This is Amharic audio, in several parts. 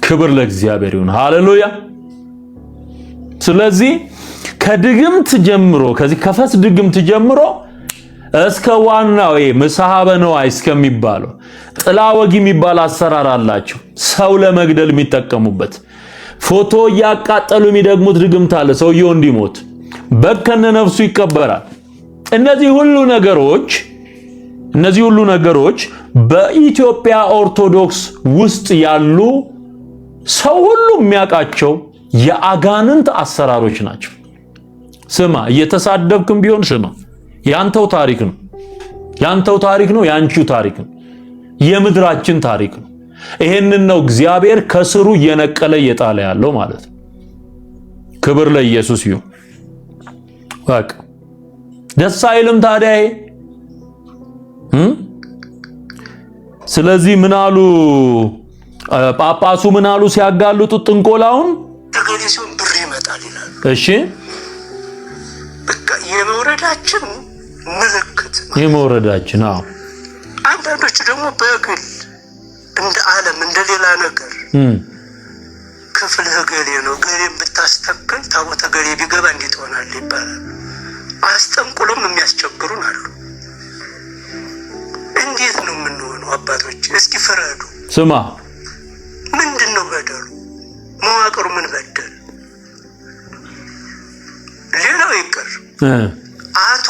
ክብር ለእግዚአብሔር ይሁን። ሃሌሉያ። ስለዚህ ከድግምት ጀምሮ ከዚህ ከፈስ ድግምት ጀምሮ እስከ ዋናው ምሳሐበ ነዋይ እስከሚባለው ጥላ ወጊ የሚባል አሰራር አላቸው። ሰው ለመግደል የሚጠቀሙበት ፎቶ እያቃጠሉ የሚደግሙት ድግምት አለ። ሰውየው እንዲሞት በከነ ነፍሱ ይቀበራል። እነዚህ ሁሉ ነገሮች በኢትዮጵያ ኦርቶዶክስ ውስጥ ያሉ ሰው ሁሉ የሚያውቃቸው የአጋንንት አሰራሮች ናቸው። ስማ፣ እየተሳደብክም ቢሆን ስማ፣ ያንተው ታሪክ ነው፣ ያንቺው ታሪክ ነው፣ የምድራችን ታሪክ ነው። ይሄንን ነው እግዚአብሔር ከስሩ እየነቀለ እየጣለ ያለው ማለት ነው። ክብር ለኢየሱስ ይሁን። በቃ ደስ አይልም ታዲያ ይሄ? ስለዚህ ምን አሉ ጳጳሱ? ምን አሉ ሲያጋልጡት ጥንቆላውን? ተገለሲውን ብር ይመጣል ይላሉ። እሺ፣ በቃ የመውረዳችን ምልክት የመውረዳችን። አዎ፣ አንዳንዶቹ ደግሞ በግል እንደ ዓለም እንደ ሌላ ነገር ክፍልህ ገሌ ነው፣ ገሌን ብታስተክል ታቦተ ገሌ ቢገባ እንዴት ሆናል ይባላል። አስጠንቁሎም የሚያስቸግሩን አሉ። እንዴት ነው የምንሆነው? አባቶች እስኪ ፍረዱ። ስማ፣ ምንድነው በደሉ? መዋቅሩ ምን በደል? ሌላው ይቀር፣ አቶ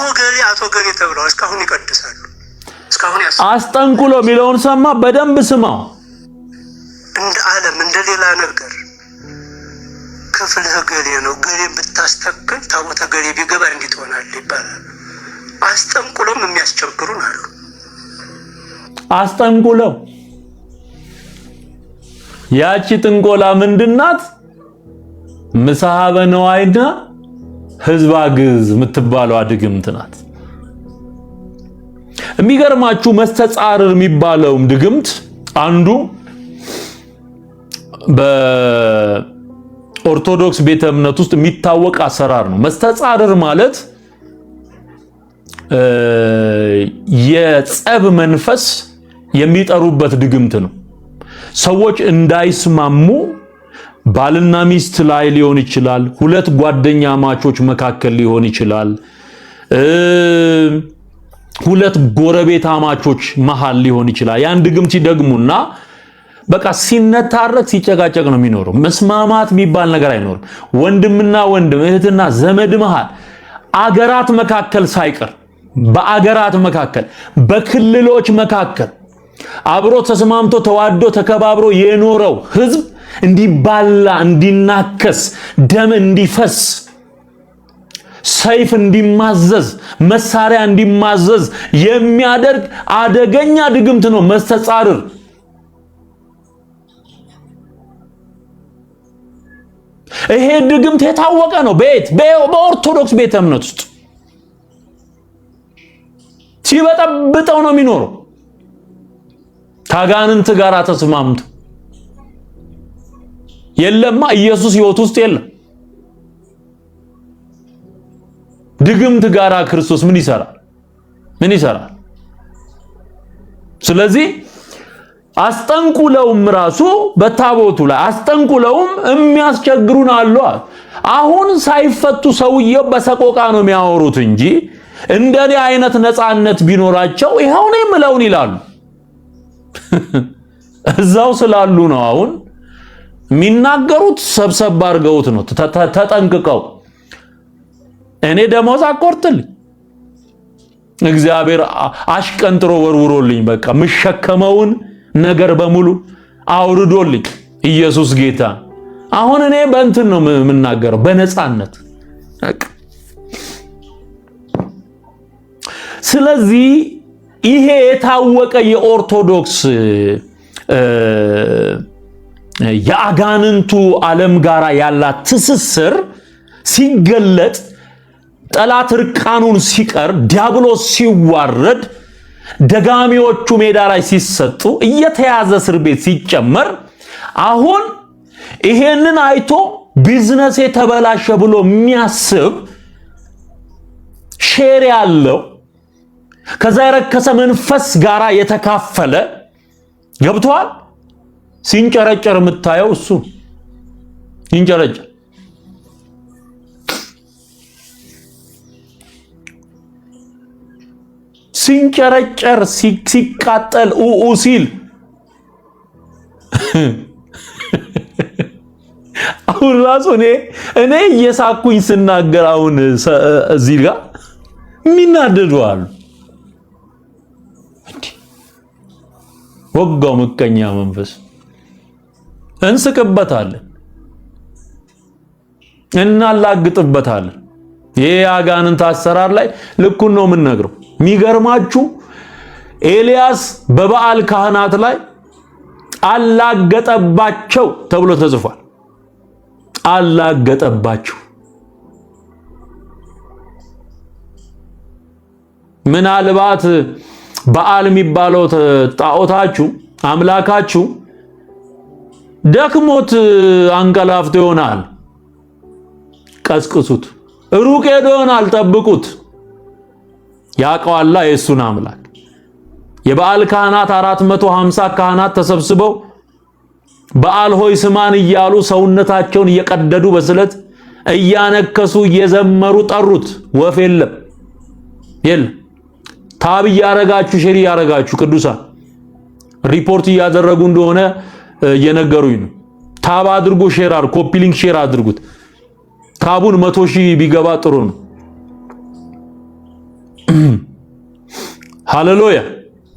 ገሌ ተብለው እስካሁን ይቀድሳሉ። እስካሁን አስጠንቁሎ የሚለውን ሰማ፣ በደንብ ስማው። እንደ ዓለም እንደ ሌላ ነገር ክፍልህ ገሌ ነው፣ ገሌን ብታስተክል ታቦተ ገሌ ቢገባ እንዴት ሆናል ይባላል። አስጠንቁሎም የሚያስቸግሩን አሉ። አስጠንቁለው ያቺ ጥንቆላ ምንድናት? ምሳሐበ ነዋይና ህዝባ ግዕዝ የምትባለው ድግምት ናት። የሚገርማችሁ መስተጻርር የሚባለውም ድግምት አንዱ በኦርቶዶክስ ቤተ እምነት ውስጥ የሚታወቅ አሰራር ነው። መስተጻርር ማለት የጸብ መንፈስ የሚጠሩበት ድግምት ነው። ሰዎች እንዳይስማሙ ባልና ሚስት ላይ ሊሆን ይችላል፣ ሁለት ጓደኛ ማቾች መካከል ሊሆን ይችላል፣ ሁለት ጎረቤት አማቾች መሃል ሊሆን ይችላል። ያን ድግምት ይደግሙና በቃ ሲነታረክ ሲጨቃጨቅ ነው የሚኖረው። መስማማት የሚባል ነገር አይኖርም። ወንድምና ወንድም፣ እህትና ዘመድ መሃል፣ አገራት መካከል ሳይቀር በአገራት መካከል፣ በክልሎች መካከል አብሮ ተስማምቶ ተዋዶ ተከባብሮ የኖረው ህዝብ እንዲባላ፣ እንዲናከስ፣ ደም እንዲፈስ፣ ሰይፍ እንዲማዘዝ፣ መሳሪያ እንዲማዘዝ የሚያደርግ አደገኛ ድግምት ነው መስተጻርር። ይሄ ድግምት የታወቀ ነው። በኦርቶዶክስ ቤተ እምነት ውስጥ ሲበጠብጠው ነው የሚኖረው ከአጋንንት ጋር ተስማምቶ። የለማ ኢየሱስ ህይወት ውስጥ የለም። ድግምት ጋራ ክርስቶስ ምን ይሰራል? ስለዚህ አስጠንቁለውም ራሱ በታቦቱ ላይ አስጠንቁለውም የሚያስቸግሩን አሉ። አሁን ሳይፈቱ ሰውየው በሰቆቃ ነው የሚያወሩት እንጂ እንደኔ አይነት ነፃነት ቢኖራቸው ይሄው ነው የምለውን ይላሉ። እዛው ስላሉ ነው አሁን የሚናገሩት። ሰብሰብ አድርገውት ነው ተጠንቅቀው። እኔ ደሞዝ አቆርጥልኝ እግዚአብሔር አሽቀንጥሮ ወርውሮልኝ በቃ ምሸከመውን ነገር በሙሉ አውርዶልኝ ኢየሱስ ጌታ። አሁን እኔ በእንትን ነው የምናገረው በነፃነት። ስለዚህ ይሄ የታወቀ የኦርቶዶክስ የአጋንንቱ ዓለም ጋራ ያላት ትስስር ሲገለጥ፣ ጠላት ርቃኑን ሲቀር፣ ዲያብሎስ ሲዋረድ፣ ደጋሚዎቹ ሜዳ ላይ ሲሰጡ፣ እየተያዘ እስር ቤት ሲጨመር፣ አሁን ይሄንን አይቶ ቢዝነስ የተበላሸ ብሎ የሚያስብ ሼር ያለው ከዛ የረከሰ መንፈስ ጋራ የተካፈለ ገብቷል። ሲንጨረጨር የምታየው እሱ ሲንጨረጨር። ሲንጨረጨር ሲቃጠል ሲል አሁን ራሱ እኔ እየሳኩኝ ስናገር አሁን እዚህ ጋር የሚናደዱ አሉ። ወጋው ምቀኛ መንፈስ እንስቅበታለን፣ እናላግጥበታለን። ይሄ አጋንንት አሰራር ላይ ልኩን ነው የምንነግረው። የሚገርማችሁ ኤልያስ በበዓል ካህናት ላይ አላገጠባቸው ተብሎ ተጽፏል። አላገጠባቸው። ምናልባት በዓል የሚባለው ጣዖታችሁ አምላካችሁ ደክሞት አንቀላፍቶ ይሆናል። ቀስቅሱት። ሩቅ ሄዶ ይሆናል። ጠብቁት። ያውቀዋላ የእሱን አምላክ። የበዓል ካህናት 450 ካህናት ተሰብስበው በዓል ሆይ ስማን እያሉ ሰውነታቸውን እየቀደዱ በስለት እያነከሱ እየዘመሩ ጠሩት። ወፍ የለም። ታብ እያረጋችሁ ሼር እያረጋችሁ ቅዱሳን ሪፖርት እያደረጉ እንደሆነ እየነገሩኝ ነው። ታብ አድርጎ ሼር አድርጉ፣ ኮፒ ሊንክ ሼር አድርጉት። ታቡን 100,000 ቢገባ ጥሩ ነው። ሃሌሉያ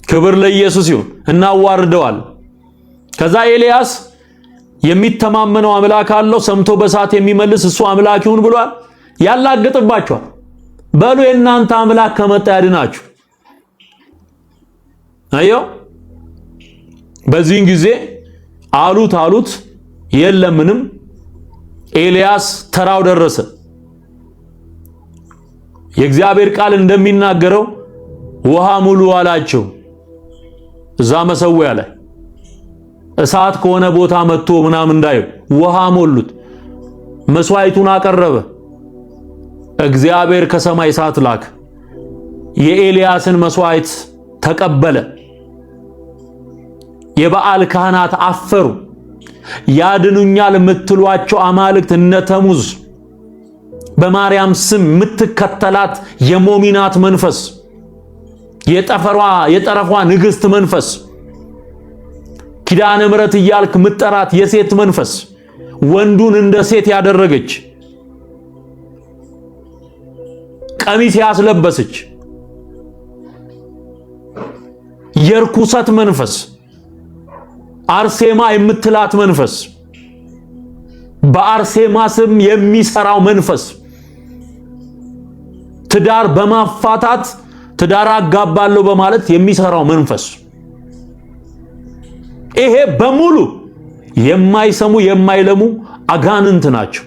ክብር ለኢየሱስ ይሁን። እናዋርደዋል። ከዛ ኤልያስ የሚተማመነው አምላክ አለው፣ ሰምቶ በሳት የሚመልስ እሱ አምላክ ይሁን ብሏል። ያላግጥባቸዋል። በሉ የእናንተ አምላክ ከመጣ ያድናችሁ። አየው። በዚህን ጊዜ አሉት የለም ምንም። ኤልያስ ተራው ደረሰ። የእግዚአብሔር ቃል እንደሚናገረው ውሃ ሙሉ አላቸው። እዛ መሰዊያ ላይ እሳት ከሆነ ቦታ መጥቶ ምናምን እንዳዩ ውሃ ሞሉት። መስዋዕቱን አቀረበ። እግዚአብሔር ከሰማይ እሳት ላከ። የኤልያስን መስዋዕት ተቀበለ። የበዓል ካህናት አፈሩ። ያድኑኛል የምትሏቸው አማልክት እነ ተሙዝ፣ በማርያም ስም የምትከተላት የሞሚናት መንፈስ፣ የጠረፏ ንግስት መንፈስ፣ ኪዳነ ምሕረት እያልክ ምጠራት የሴት መንፈስ፣ ወንዱን እንደ ሴት ያደረገች ቀሚስ ያስለበሰች የርኩሰት መንፈስ፣ አርሴማ የምትላት መንፈስ፣ በአርሴማ ስም የሚሰራው መንፈስ፣ ትዳር በማፋታት ትዳር አጋባለሁ በማለት የሚሰራው መንፈስ፣ ይሄ በሙሉ የማይሰሙ የማይለሙ አጋንንት ናቸው።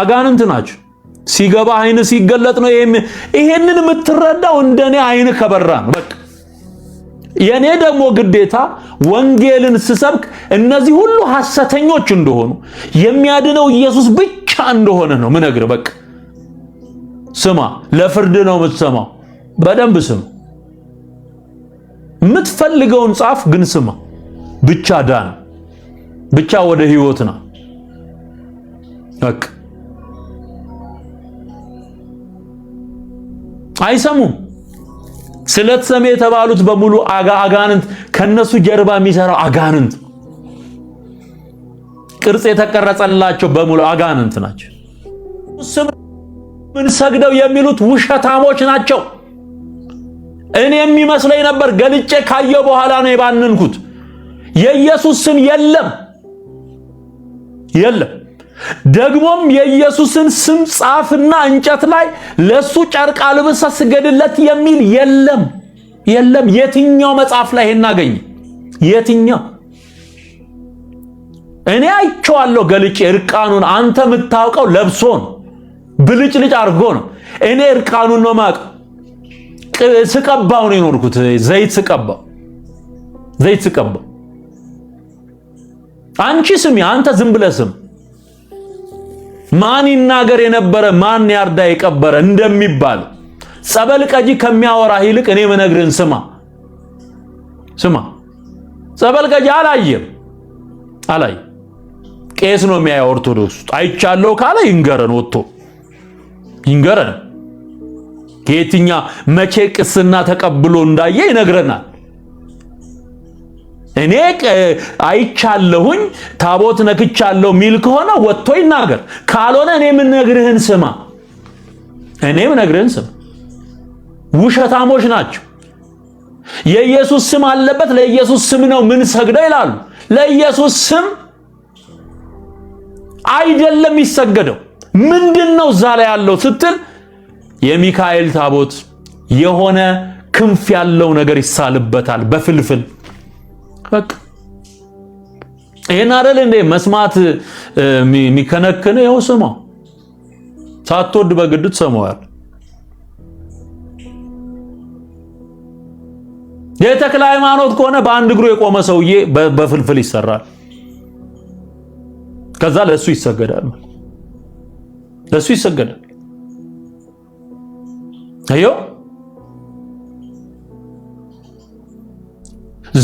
አጋንንት ናቸው። ሲገባ አይን ሲገለጥ ነው። ይሄንን የምትረዳው እንደኔ አይን ከበራ ነው። በቃ የኔ ደግሞ ግዴታ ወንጌልን ስሰብክ እነዚህ ሁሉ ሐሰተኞች እንደሆኑ የሚያድነው ኢየሱስ ብቻ እንደሆነ ነው ምነግር። በቃ ስማ፣ ለፍርድ ነው የምትሰማው። በደንብ ስማ። የምትፈልገውን ጻፍ፣ ግን ስማ። ብቻ ዳን፣ ብቻ ወደ ህይወት ና። በቃ አይሰሙም። ስለተሰሜ የተባሉት በሙሉ አጋንንት፣ ከነሱ ጀርባ የሚሰራው አጋንንት፣ ቅርጽ የተቀረጸላቸው በሙሉ አጋንንት ናቸው። ምን ሰግደው የሚሉት ውሸታሞች ናቸው። እኔ የሚመስለኝ ነበር፣ ገልጬ ካየው በኋላ ነው የባነንኩት። የኢየሱስ ስም የለም። ደግሞም የኢየሱስን ስም ጻፍና እንጨት ላይ ለሱ ጨርቅ አልብሰህ ስገድለት የሚል የለም። የትኛው መጽሐፍ ላይ እናገኝ? የትኛው? እኔ አይቼዋለሁ ገልጬ እርቃኑን። አንተ የምታውቀው ለብሶን ብልጭልጭ አድርጎ ነው። እኔ እርቃኑን ነው የማውቀው። ስቀባው ነው የኖርኩት። ዘይት ስቀባው። አንቺ ስሚ፣ አንተ ዝም ብለህ ስም። ማን ይናገር የነበረ ማን ያርዳ የቀበረ እንደሚባል ጸበል ቀጂ ከሚያወራ ይልቅ እኔ መነግርን ስማ። ጸበል ቀጂ አላየም፣ አላይ ቄስ ነው የሚያየው ኦርቶዶክስ አይቻለው ካለ ይንገረን ወጥቶ ይንገረን ከየትኛ መቼ ቅስና ተቀብሎ እንዳየ ይነግረናል እኔ አይቻለሁኝ ታቦት ነክቻለሁ ሚል ከሆነ ወጥቶ ይናገር ካልሆነ እኔ ምን ነግርህን ስማ ውሸታሞች ናቸው የኢየሱስ ስም አለበት ለኢየሱስ ስም ነው ምን ሰግደው ይላሉ ለኢየሱስ ስም አይደለም ይሰገደው ምንድነው ዛላ ያለው ስትል የሚካኤል ታቦት የሆነ ክንፍ ያለው ነገር ይሳልበታል በፍልፍል በቃ ይሄን አይደል እንደ መስማት ሚከነከነ ያው ስማ ሳትወድ በግድ ትሰማዋል የተክለ ሃይማኖት ከሆነ በአንድ እግሩ የቆመ ሰውዬ በፍልፍል ይሰራል ከዛ ለሱ ይሰገዳል አዮ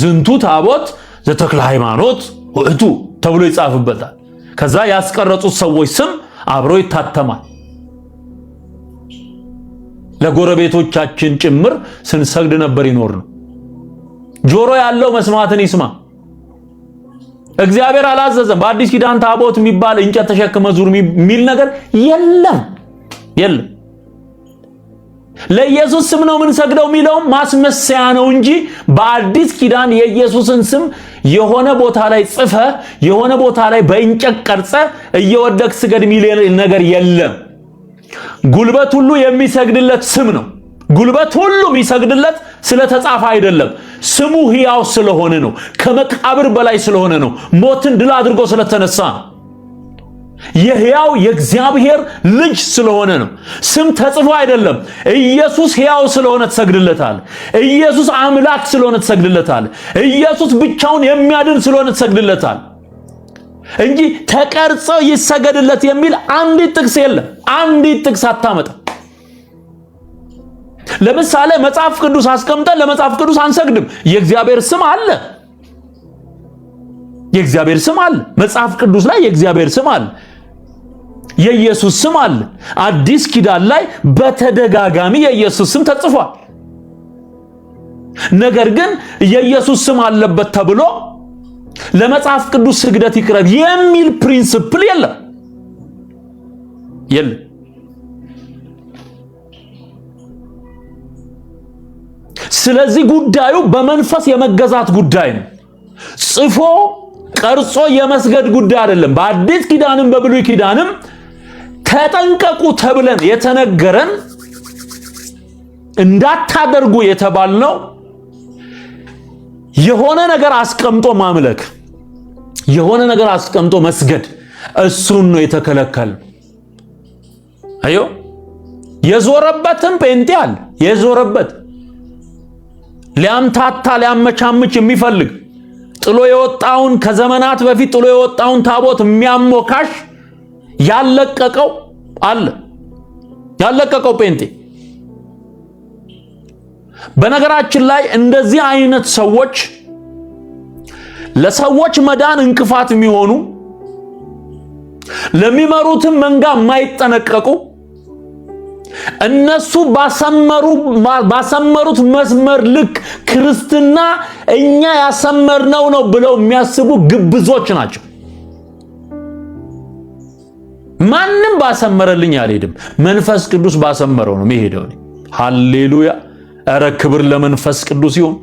ዝንቱ ታቦት ዘተክለ ሃይማኖት ወእቱ ተብሎ ይጻፍበታል ከዛ ያስቀረጹት ሰዎች ስም አብሮ ይታተማል ለጎረቤቶቻችን ጭምር ስንሰግድ ነበር ይኖር ነው ጆሮ ያለው መስማትን ይስማ እግዚአብሔር አላዘዘም በአዲስ ኪዳን ታቦት የሚባል እንጨት ተሸክመ ዙር የሚል ነገር የለም ለኢየሱስ ስም ነው ምን ሰግደው የሚለው ማስመሰያ ነው እንጂ በአዲስ ኪዳን የኢየሱስን ስም የሆነ ቦታ ላይ ጽፈ የሆነ ቦታ ላይ በእንጨት ቀርጸ እየወደቅ ስገድ የሚል ነገር የለም ጉልበት ሁሉ የሚሰግድለት ስም ነው ጉልበት ሁሉ የሚሰግድለት ስለተጻፈ አይደለም ስሙ ሕያው ስለሆነ ነው ከመቃብር በላይ ስለሆነ ነው ሞትን ድል አድርጎ ስለተነሳ የሕያው የእግዚአብሔር ልጅ ስለሆነ ነው ስም ተጽፎ አይደለም ኢየሱስ ሕያው ስለሆነ ተሰግድለታል ኢየሱስ አምላክ ስለሆነ ተሰግድለታል ኢየሱስ ብቻውን የሚያድን ስለሆነ ተሰግድለታል እንጂ ተቀርጾ ይሰገድለት የሚል አንዲት ጥቅስ የለም አንዲት ጥቅስ አታመጣ ለምሳሌ መጽሐፍ ቅዱስ አስቀምጠን ለመጽሐፍ ቅዱስ አንሰግድም የእግዚአብሔር ስም አለ መጽሐፍ ቅዱስ ላይ የእግዚአብሔር ስም አለ የኢየሱስ ስም አለ አዲስ ኪዳን ላይ በተደጋጋሚ የኢየሱስ ስም ተጽፏል ነገር ግን የኢየሱስ ስም አለበት ተብሎ ለመጽሐፍ ቅዱስ ስግደት ይቅረብ የሚል ፕሪንሲፕል የለም ስለዚህ ጉዳዩ በመንፈስ የመገዛት ጉዳይ ነው ጽፎ ቀርጾ የመስገድ ጉዳይ አይደለም በአዲስ ኪዳንም በብሉይ ኪዳንም ተጠንቀቁ ተብለን የተነገረን እንዳታደርጉ የተባልነው የሆነ ነገር አስቀምጦ ማምለክ የሆነ ነገር አስቀምጦ መስገድ እሱን ነው የተከለከለ አዮ የዞረበትም ጴንጤ አለ የዞረበት ሊያምታታ ሊያመቻምች የሚፈልግ ጥሎ የወጣውን ከዘመናት በፊት ጥሎ የወጣውን ታቦት የሚያሞካሽ ያለቀቀው አለ ያለቀቀው ጴንጤ በነገራችን ላይ እንደዚህ አይነት ሰዎች ለሰዎች መዳን እንቅፋት የሚሆኑ ለሚመሩትም መንጋ የማይጠነቀቁ እነሱ ባሰመሩት መስመር ልክ ክርስትና እኛ ያሰመርነው ነው ብለው የሚያስቡ ግብዞች ናቸው ማንንም ባሰመረልኝ አልሄድም መንፈስ ቅዱስ ባሰመረው ነው የሚሄደው ሃሌሉያ አረ ክብር ለመንፈስ ቅዱስ ይሁን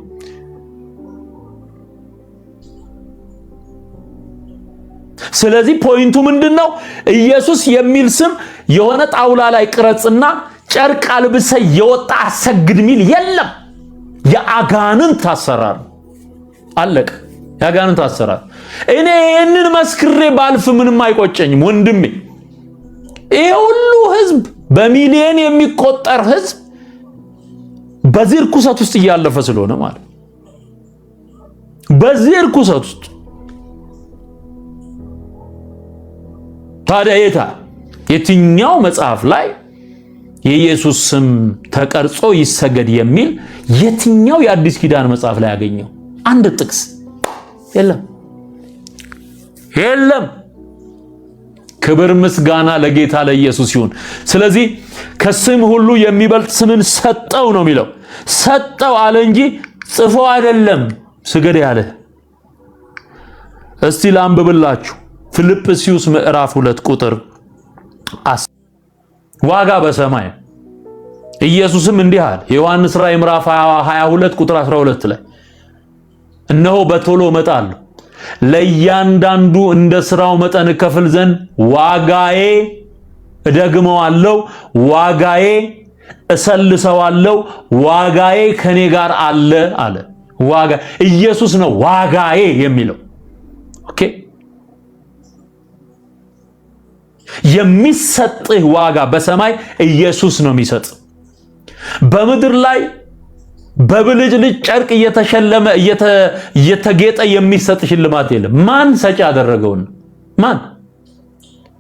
ስለዚህ ፖይንቱ ምንድነው ኢየሱስ የሚል ስም የሆነ ጣውላ ላይ ቅረጽና ጨርቅ አልብሰ የወጣ አሰግድ ሚል የለም የአጋንንት አሰራር አለቀ የአጋንንት አሰራር እኔ ይሄንን መስክሬ ባልፍ ምንም አይቆጨኝም ወንድሜ ይሄ ሁሉ ህዝብ በሚሊዮን የሚቆጠር ህዝብ በዚህ ርኩሰት ውስጥ እያለፈ ስለሆነ ማለት በዚህ ርኩሰት ውስጥ ታዲያ የትኛው መጽሐፍ ላይ የኢየሱስ ስም ተቀርጾ ይሰገድ የሚል የትኛው የአዲስ ኪዳን መጽሐፍ ላይ ያገኘው አንድ ጥቅስ የለም የለም። ክብር ምስጋና ለጌታ ለኢየሱስ ይሁን። ስለዚህ ከስም ሁሉ የሚበልጥ ስምን ሰጠው ነው የሚለው። ሰጠው አለ እንጂ ጽፎ አይደለም ስገድ ያለ። እስቲ ላንብብላችሁ ፊልጵስዩስ ምዕራፍ 2 ቁጥር 10 ዋጋ በሰማይ ኢየሱስም እንዲህ አለ። ዮሐንስ ራዕይ ምዕራፍ 22 ቁጥር 12 ላይ እነሆ በቶሎ እመጣለሁ፣ ለእያንዳንዱ እንደ ሥራው መጠን እከፍል ዘንድ ዋጋዬ እደግመዋለሁ፣ ዋጋዬ እሰልሰዋለሁ፣ ዋጋዬ ከኔ ጋር አለ አለ። ዋጋ ኢየሱስ ነው ዋጋዬ የሚለው። ኦኬ የሚሰጥህ ዋጋ በሰማይ ኢየሱስ ነው የሚሰጥ። በምድር ላይ በብልጭልጭ ጨርቅ እየተሸለመ እየተጌጠ የሚሰጥ ሽልማት የለም። ማን ሰጪ ያደረገውን? ማን?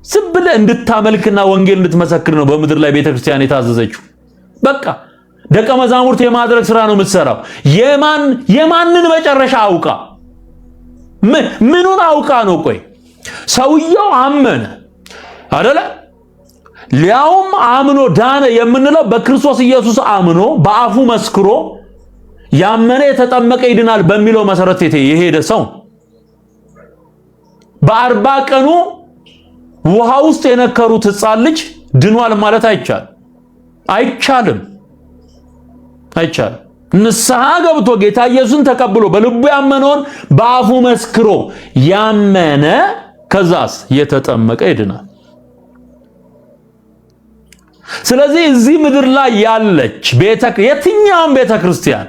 ዝም ብለህ እንድታመልክና ወንጌል እንድትመሰክር ነው በምድር ላይ ቤተክርስቲያን የታዘዘችው። በቃ ደቀ መዛሙርት የማድረግ ስራ ነው የምትሰራው። የማንን መጨረሻ አውቃ? ምኑን አውቃ ነው? ቆይ ሰውየው አመነ አይደለ? ሊያውም አምኖ ዳነ የምንለው በክርስቶስ ኢየሱስ አምኖ በአፉ መስክሮ ያመነ የተጠመቀ ይድናል በሚለው መሰረት የሄደ ሰው በ40 ቀኑ ውሃ ውስጥ የነከሩት ሕፃን ልጅ ድኗል ማለት አይቻልም። ንስሐ ገብቶ ጌታ ኢየሱስን ተቀብሎ በልቡ ያመነውን በአፉ መስክሮ ያመነ ከዛስ የተጠመቀ ይድናል። ስለዚህ እዚህ ምድር ላይ ያለች የትኛውም ቤተክርስቲያን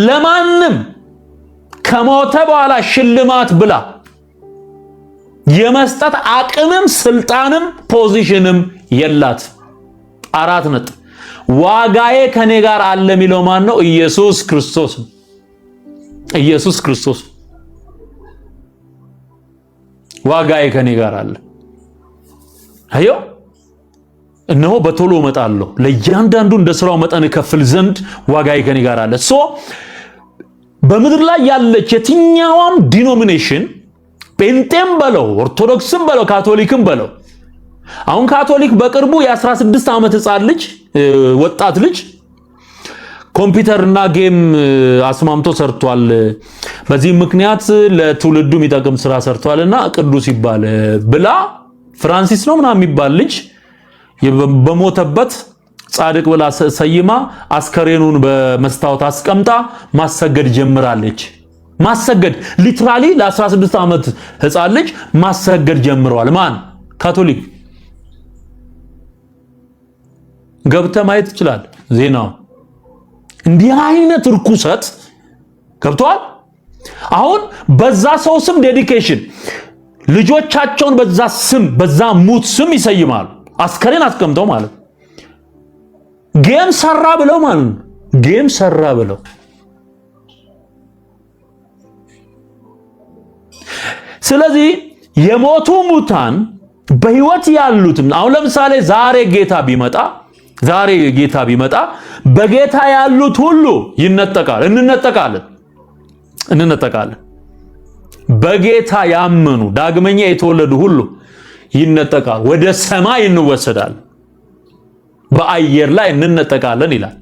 ለማንም ከሞተ በኋላ ሽልማት ብላ የመስጠት አቅምም ስልጣንም ፖዚሽንም የላት። 4 ነጥብ። ዋጋዬ ከኔ ጋር አለ የሚለው ማን ነው? ኢየሱስ ክርስቶስ። ኢየሱስ ክርስቶስ ዋጋዬ ከኔ ጋር አለ። አዮ እነሆ በቶሎ እመጣለሁ፣ ለእያንዳንዱ እንደ ሥራው መጠን እከፍል ዘንድ ዋጋዬ ከኔ ጋር አለ። በምድር ላይ ያለች የትኛውም ዲኖሚኔሽን ጴንጤም በለው ኦርቶዶክስም በለው ካቶሊክም በለው። አሁን ካቶሊክ በቅርቡ የ16 ዓመት ሕፃን ልጅ ወጣት ልጅ ኮምፒውተርና ጌም አስማምቶ ሰርቷል። በዚህ ምክንያት ለትውልዱ የሚጠቅም ስራ ሰርቷልና ቅዱስ ይባል ብላ ፍራንሲስ ነው ምናምን የሚባል ልጅ በሞተበት ጻድቅ ብላ ሰይማ አስከሬኑን በመስታወት አስቀምጣ ማሰገድ ጀምራለች። ማሰገድ ሊትራሊ ለ16 ዓመት ሕፃን ልጅ ማሰገድ ጀምረዋል። ማን? ካቶሊክ። ገብተ ማየት ይችላል ዜናው። እንዲህ አይነት ርኩሰት ገብቷል። አሁን በዛ ሰው ስም ዴዲኬሽን ልጆቻቸውን በዛ ሙት ስም ይሰይማሉ። አስከሬን አስቀምጠው ማለት ጌም ሰራ ብለው ማለት ጌም ሰራ ብለው። በዚህ የሞቱ ሙታን በህይወት ያሉትም አሁን ለምሳሌ ዛሬ ጌታ ቢመጣ በጌታ ያሉት ሁሉ እንነጠቃለን። በጌታ ያመኑ ዳግመኛ የተወለዱ ሁሉ ይነጠቃል፣ ወደ ሰማይ እንወሰዳለን፣ በአየር ላይ እንነጠቃለን ይላል።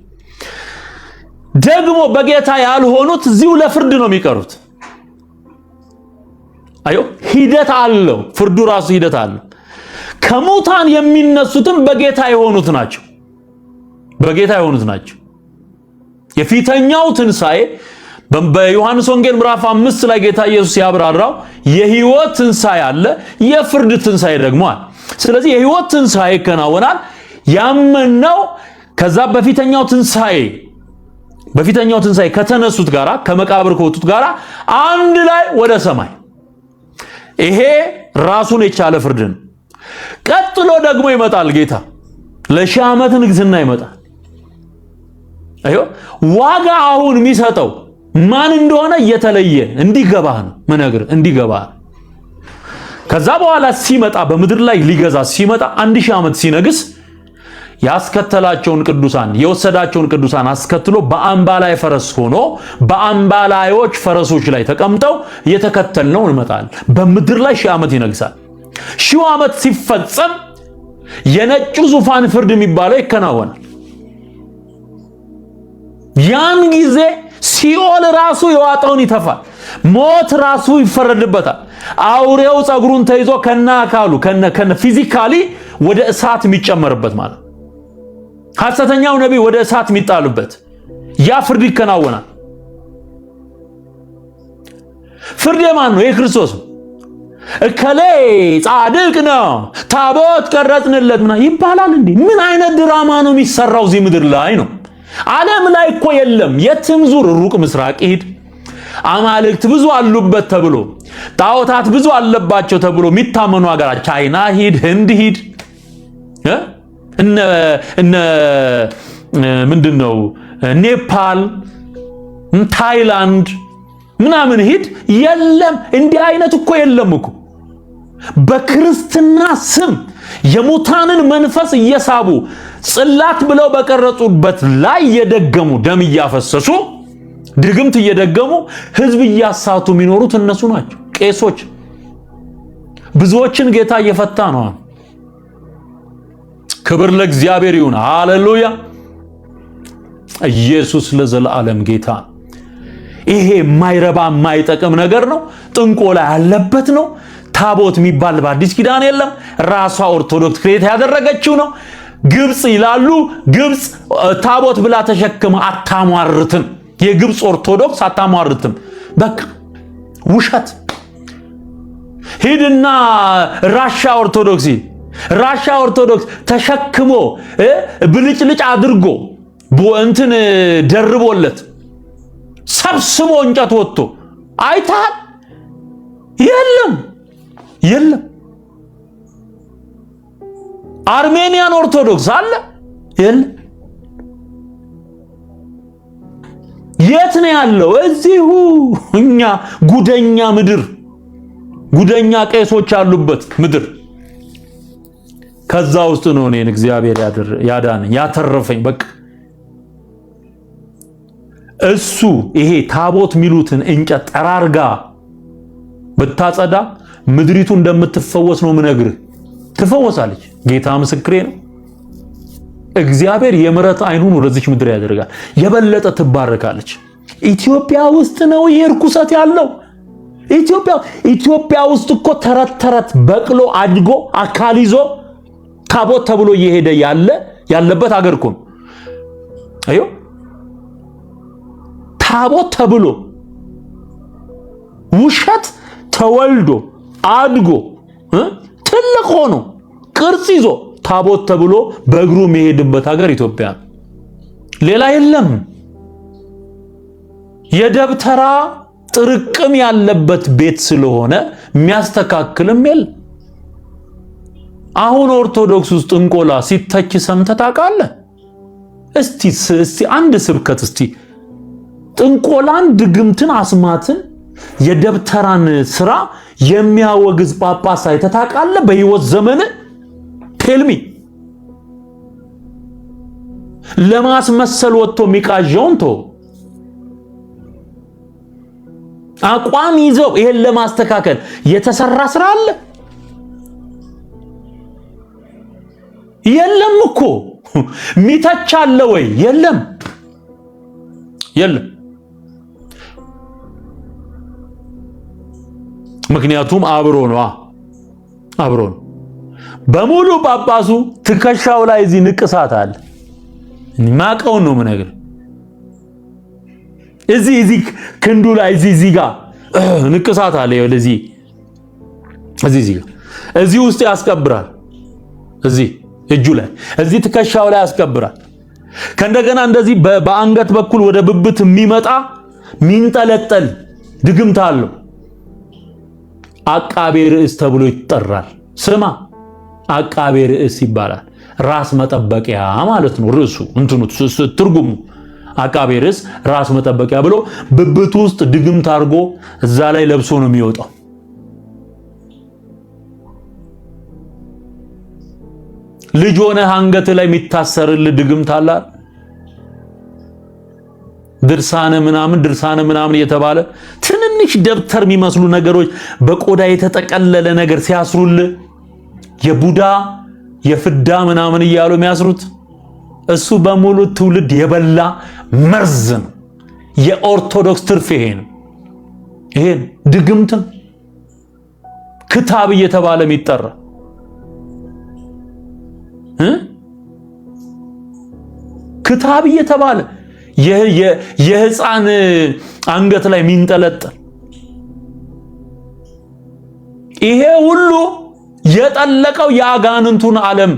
ደግሞ በጌታ ያልሆኑት እዚሁ ለፍርድ ነው የሚቀሩት። አዮ ሂደት አለው፣ ፍርዱ ራሱ ሂደት አለው። ከሙታን የሚነሱትም በጌታ የሆኑት ናቸው። የፊተኛው ትንሣኤ በዮሐንስ ወንጌል ምዕራፍ 5 ላይ ጌታ ኢየሱስ ያብራራው የህይወት ትንሣኤ አለ፣ የፍርድ ትንሣኤ ደግሞ አለ። ስለዚህ የህይወት ትንሣኤ ይከናወናል። ያመነው ከዛ በፊተኛው ትንሣኤ ከተነሱት ጋራ ከመቃብር ከወጡት ጋራ አንድ ላይ ወደ ሰማይ። ይሄ ራሱን የቻለ ፍርድ ነው። ቀጥሎ ደግሞ ይመጣል ጌታ ለሺህ ዓመት ንግስና ይመጣል። አዮ ዋጋ አሁን የሚሰጠው ማን እንደሆነ እየተለየ እንዲገባህ ነው እንዲገባህ። ከዛ በኋላ ሲመጣ በምድር ላይ ሊገዛ ሲመጣ 1000 ዓመት ሲነግስ ያስከተላቸውን ቅዱሳን የወሰዳቸውን ቅዱሳን አስከትሎ በአምባ ላይ ፈረስ ሆኖ በአምባ ላዮች ፈረሶች ላይ ተቀምጠው እየተከተልነው እንመጣለን። በምድር ላይ 1000 ዓመት ይነግሳል። 1000 ዓመት ሲፈጸም የነጩ ዙፋን ፍርድ የሚባለው ይከናወናል። ያን ጊዜ ሲኦል ራሱ የዋጠውን ይተፋል። ሞት ራሱ ይፈረድበታል። አውሬው ጸጉሩን ተይዞ ከነ አካሉ ከነ ፊዚካሊ ወደ እሳት የሚጨመርበት ማለት ሐሰተኛው ነብይ ወደ እሳት የሚጣሉበት ያ ፍርድ ይከናወናል። ፍርድ የማን ነው? የክርስቶስ ነው። እከሌ ጻድቅ ነው ታቦት ቀረጽንለት ይባላል እንዴ? ምን አይነት ድራማ ነው የሚሰራው እዚህ ምድር ላይ ነው? ዓለም ላይ እኮ የለም። የትም ዙር፣ ሩቅ ምስራቅ ሂድ፣ አማልክት ብዙ አሉበት ተብሎ ጣዖታት ብዙ አለባቸው ተብሎ የሚታመኑ ሀገራት ቻይና ሂድ፣ ህንድ ሂድ፣ እነ ምንድነው ኔፓል፣ ታይላንድ ምናምን ሂድ፣ የለም። እንዲህ አይነት እኮ የለም እኮ። በክርስትና ስም የሙታንን መንፈስ እየሳቡ ጽላት ብለው በቀረጹበት ላይ እየደገሙ ደም እያፈሰሱ ድግምት እየደገሙ ህዝብ እያሳቱ የሚኖሩት እነሱ ናቸው፣ ቄሶች። ብዙዎችን ጌታ እየፈታ ነው። ክብር ለእግዚአብሔር ይሁን። ሃሌሉያ! ኢየሱስ ለዘላለም ጌታ። ይሄ የማይረባ የማይጠቅም ነገር ነው። ጥንቆላ ያለበት ነው። ታቦት የሚባል በአዲስ ኪዳን የለም። ራሷ ኦርቶዶክስ ክሬት ያደረገችው ነው። ግብጽ ይላሉ። ግብጽ ታቦት ብላ ተሸክማ አታሟርትም። የግብጽ ኦርቶዶክስ አታሟርትም። በቃ ውሸት። ሂድና ራሻ ኦርቶዶክስ ተሸክሞ ብልጭልጭ አድርጎ እንትን ደርቦለት ሰብስቦ እንጨት ወጥቶ አይታል? የለም። አርሜኒያን ኦርቶዶክስ አለ? የለም። የት ነው ያለው? እዚሁ እኛ ጉደኛ ምድር፣ ጉደኛ ቄሶች ያሉበት ምድር። ከዛ ውስጥ ነው እኔን እግዚአብሔር ያዳነኝ ያተረፈኝ። በቃ እሱ ይሄ ታቦት ሚሉትን እንጨት ጠራርጋ ብታጸዳ ምድሪቱ እንደምትፈወስ ነው ምነግርህ። ትፈወሳለች። ጌታ ምስክሬ ነው። እግዚአብሔር የምሕረት አይኑን ወደዚች ምድር ያደርጋል። የበለጠ ትባረካለች። ኢትዮጵያ ውስጥ ነው ይሄ ርኩሰት ያለው። ኢትዮጵያ ውስጥ እኮ ተረት በቅሎ አድጎ አካል ይዞ ታቦት ተብሎ እየሄደ ያለበት ሀገር እኮ ነው። አዮ ታቦት ተብሎ ውሸት ተወልዶ አድጎ ትልቅ ሆኖ ቅርጽ ይዞ ታቦት ተብሎ በእግሩ የሚሄድበት ሀገር ኢትዮጵያ፣ ሌላ የለም። የደብተራ ጥርቅም ያለበት ቤት ስለሆነ የሚያስተካክልም የለም። አሁን ኦርቶዶክስ ውስጥ እንቆላ ሲተች ሰምተህ ታውቃለህ? እስቲ አንድ ስብከት ጥንቆላን፣ ድግምትን፣ አስማትን፣ የደብተራን ስራ የሚያወግዝ ጳጳስ አይተህ ታውቃለህ? በህይወት ዘመን ቴልሚ ለማስመሰል ወጥቶ የሚቃዣውን አቋም ይዘው ይሄን ለማስተካከል የተሰራ ስራ አለ? የለም እኮ። ሚተች አለ ወይ? የለም። ምክንያቱም አብሮ ነው። በሙሉ ጳጳሱ ትከሻው ላይ እዚህ ንቅሳት አለ። ማቀው ነው ምነግር። እዚህ ክንዱ ላይ እዚህ ጋር ንቅሳት አለ። እዚህ ውስጥ ያስቀብራል። እዚህ እጁ ላይ እዚህ ትከሻው ላይ ያስቀብራል። ከእንደገና እንደዚህ በአንገት በኩል ወደ ብብት የሚመጣ ሚንጠለጠል ድግምት አለው። አቃቤ ርዕስ ተብሎ ይጠራል። ስማ፣ አቃቤ ርዕስ ይባላል። ራስ መጠበቂያ ማለት ነው። ርዕሱ ትርጉሙ አቃቤ ርዕስ ራስ መጠበቂያ ብሎ ብብቱ ውስጥ ድግምት አድርጎ እዛ ላይ ለብሶ ነው የሚወጣው። ልጅ ሆነህ አንገት ላይ የሚታሰርልህ ድግምት አለ። ድርሳነ ምናምን እየተባለ ትንንሽ ደብተር የሚመስሉ ነገሮች በቆዳ የተጠቀለለ ነገር ሲያስሩልህ የቡዳ የፍዳ ምናምን እያሉ የሚያስሩት እሱ በሙሉ ትውልድ የበላ መርዝ ነው። የኦርቶዶክስ ትርፍ ይሄ ነው። ይሄን ድግምትን ክታብ እየተባለ የሚጠራ ክታብ እየተባለ የህፃን አንገት ላይ የሚንጠለጠል ይሄ ሁሉ የጠለቀው የአጋንንቱን ዓለም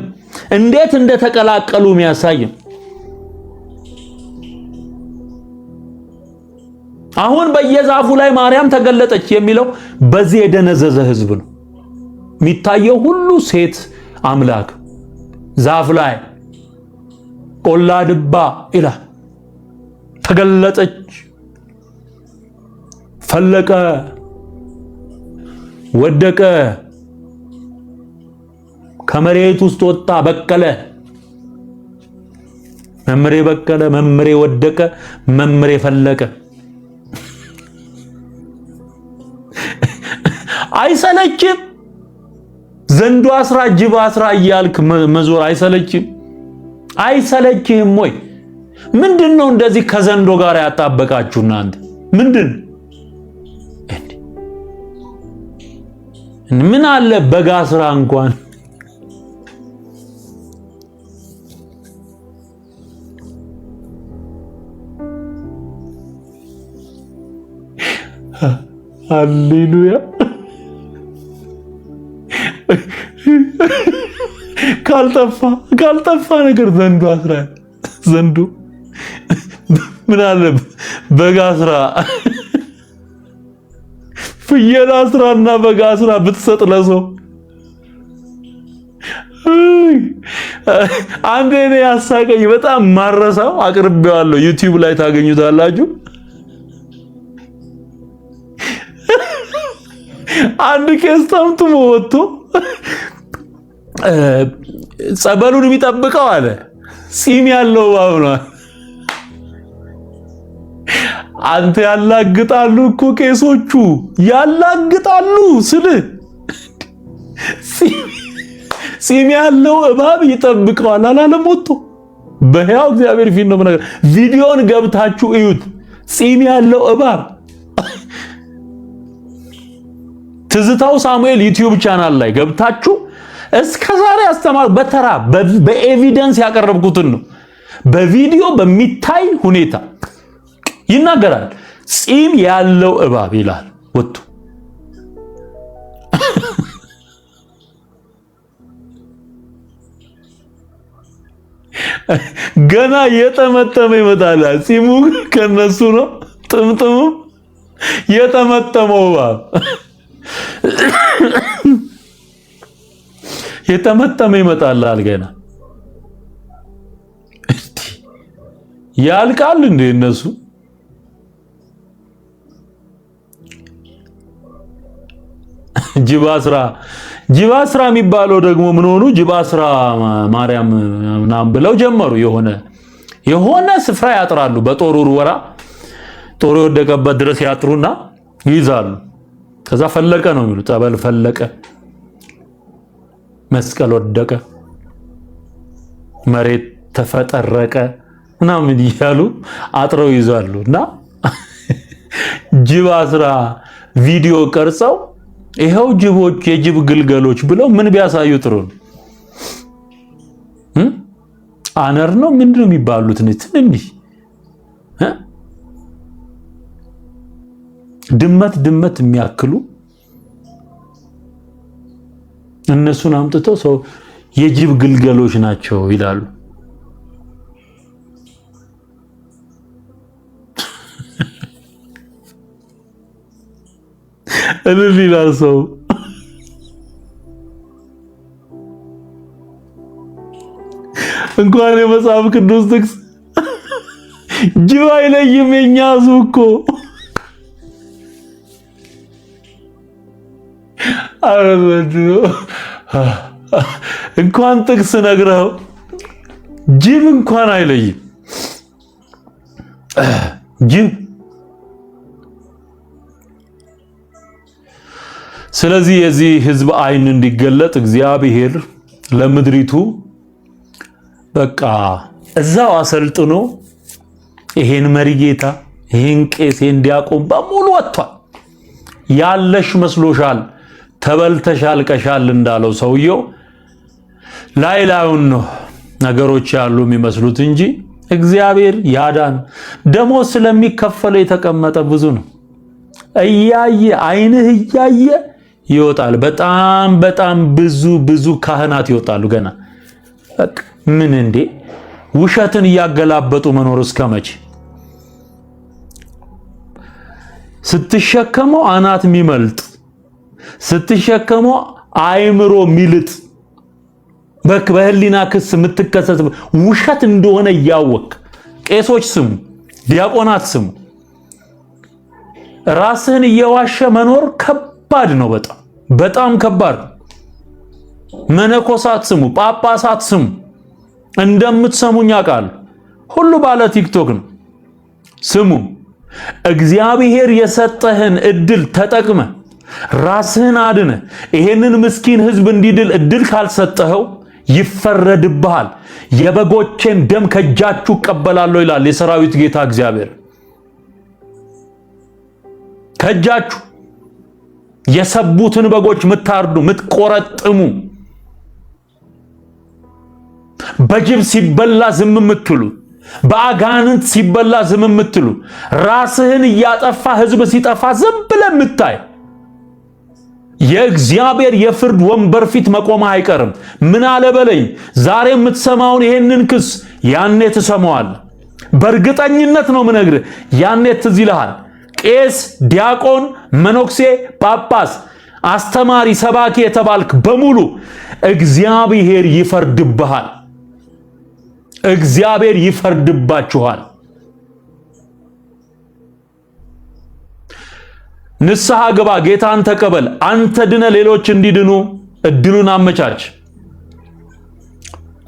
እንዴት እንደተቀላቀሉ የሚያሳይ። አሁን በየዛፉ ላይ ማርያም ተገለጠች የሚለው በዚህ የደነዘዘ ህዝብ ነው። የሚታየው ሁሉ ሴት አምላክ ዛፍ ላይ ቆላ ድባ ይላል። ተገለጠች፣ ፈለቀ፣ ወደቀ፣ ከመሬት ውስጥ ወጣ፣ በቀለ። መምሬ በቀለ፣ መምሬ ወደቀ፣ መምሬ ፈለቀ። አይሰለችም? ዘንዶ አስራ ጅብ አስራ እያልክ መዞር አይሰለችም? አይሰለችህም ወይ? ምንድነው እንደዚህ ከዘንዶ ጋር ያጣበቃችሁ እናንተ? ምንድን ምን አለ በጋ ስራ እንኳን ሃሌሉያ። ካልጠፋ ነገር ዘንዶ አስራ ዘንዶ ምን አለ በጋ ስራ ፍየል አስራና በጋ ስራ ብትሰጥ ለሰው አንዴ ነው ያሳቀኝ። በጣም ማረሳው አቅርቤዋለሁ፣ ዩቲዩብ ላይ ታገኙታላችሁ። አንድ ቄስ ጠምጥሞ ወጥቶ ጸበሉን የሚጠብቀው አለ ጺም ያለው እባብ ነው። አንተ ያላግጣሉ እኮ ቄሶቹ ያላግጣሉ ስል ጺም ያለው እባብ ይጠብቀዋል አላለም ወጥቶ። በሕያው እግዚአብሔር ፊት ነው ነገር ቪዲዮን ገብታችሁ እዩት። ጺም ያለው እባብ ትዝታው ሳሙኤል ዩቲዩብ ቻናል ላይ ገብታችሁ እስከዛሬ አስተማር በተራ በኤቪደንስ ያቀረብኩትን ነው። በቪዲዮ በሚታይ ሁኔታ ይናገራል። ጺም ያለው እባብ ይላል ወጥቶ። ገና የጠመጠመ ይመጣል። ጺሙ ከነሱ ነው፣ ጥምጥሙ የጠመጠመው እባብ የተመጠመ ይመጣል። ገና ያልቃል እንዴ እነሱ? ጅባስራ የሚባለው ደግሞ ምን ሆኑ? ጅባስራ ማርያም ምናምን ብለው ጀመሩ። የሆነ ስፍራ ያጥራሉ። በጦር ውርወራ ጦር የወደቀበት ድረስ ያጥሩና ይይዛሉ። ከዛ ፈለቀ ነው የሚሉት። ጸበል ፈለቀ፣ መስቀል ወደቀ፣ መሬት ተፈጠረቀ ምናምን እያሉ አጥረው ይዛሉ። እና ጅባስራ ቪዲዮ ቀርጸው ይሄው ጅቦች የጅብ ግልገሎች ብለው ምን ቢያሳዩ ጥሩ ነው? አነር ነው ምንድነው የሚባሉት? ትንንሽ ድመት የሚያክሉ እነሱን አምጥተው ሰው የጅብ ግልገሎች ናቸው ይላሉ። እልል ይላል ሰው። እንኳን የመጽሐፍ ቅዱስ ጥቅስ ጅብ አይለይም። የኛ ሕዝብ እኮ እንኳን ጥቅስ ነግረው ጅብ እንኳን አይለይም። ጅብ። ስለዚህ የዚህ ህዝብ አይን እንዲገለጥ እግዚአብሔር ለምድሪቱ በቃ እዛው አሰልጥኖ ይሄን መሪጌታ ይሄን ቄስ ይሄን ዲያቆን በሙሉ ወጥቷል። ያለሽ መስሎሻል፣ ተበልተሻል፣ ቀሻል እንዳለው ሰውየው ላይላዩን ነው ነገሮች ያሉ የሚመስሉት እንጂ እግዚአብሔር ያዳን ደሞዝ ስለሚከፈለው የተቀመጠ ብዙ ነው። እያየ አይንህ እያየ ይወጣል። በጣም ብዙ ካህናት ይወጣሉ ገና። ምን እንዴ ውሸትን እያገላበጡ መኖር እስከመቼ? ስትሸከመው አናት የሚመልጥ ስትሸከመው አይምሮ ሚልጥ በህሊና ክስ የምትከሰስ ውሸት እንደሆነ እያወቅ ቄሶች ስሙ፣ ዲያቆናት ስሙ። ራስህን እየዋሸ መኖር ከባድ ነው። በጣም ከባድ። መነኮሳት ስሙ፣ ጳጳሳት ስሙ። እንደምትሰሙኝ አውቃለሁ። ሁሉ ባለ ቲክቶክ ነው። ስሙ። እግዚአብሔር የሰጠህን እድል ተጠቅመ ራስህን አድነ ይሄንን ምስኪን ህዝብ እንዲድል እድል ካልሰጠኸው ይፈረድብሃል። የበጎቼን ደም ከእጃችሁ እቀበላለሁ ይላል የሰራዊት ጌታ እግዚአብሔር። ከእጃችሁ የሰቡትን በጎች ምታርዱ ምትቆረጥሙ፣ በጅብ ሲበላ ዝም ምትሉ፣ በአጋንንት ሲበላ ዝም ምትሉ፣ ራስህን እያጠፋ ህዝብ ሲጠፋ ዝም ብለህ ምታይ የእግዚአብሔር የፍርድ ወንበር ፊት መቆም አይቀርም። ምን አለ በለኝ። ዛሬ የምትሰማውን ይሄንን ክስ ያኔ ትሰማዋለህ። በእርግጠኝነት ነው ምነግርህ። ያኔ ትዝ ይልሃል። ቄስ፣ ዲያቆን፣ መነኩሴ፣ ጳጳስ፣ አስተማሪ፣ ሰባኪ የተባልክ በሙሉ እግዚአብሔር ይፈርድብሃል። እግዚአብሔር ይፈርድባችኋል። ንስሐ ግባ፣ ጌታን ተቀበል። አንተ ድነ ሌሎች እንዲድኑ እድሉን አመቻች።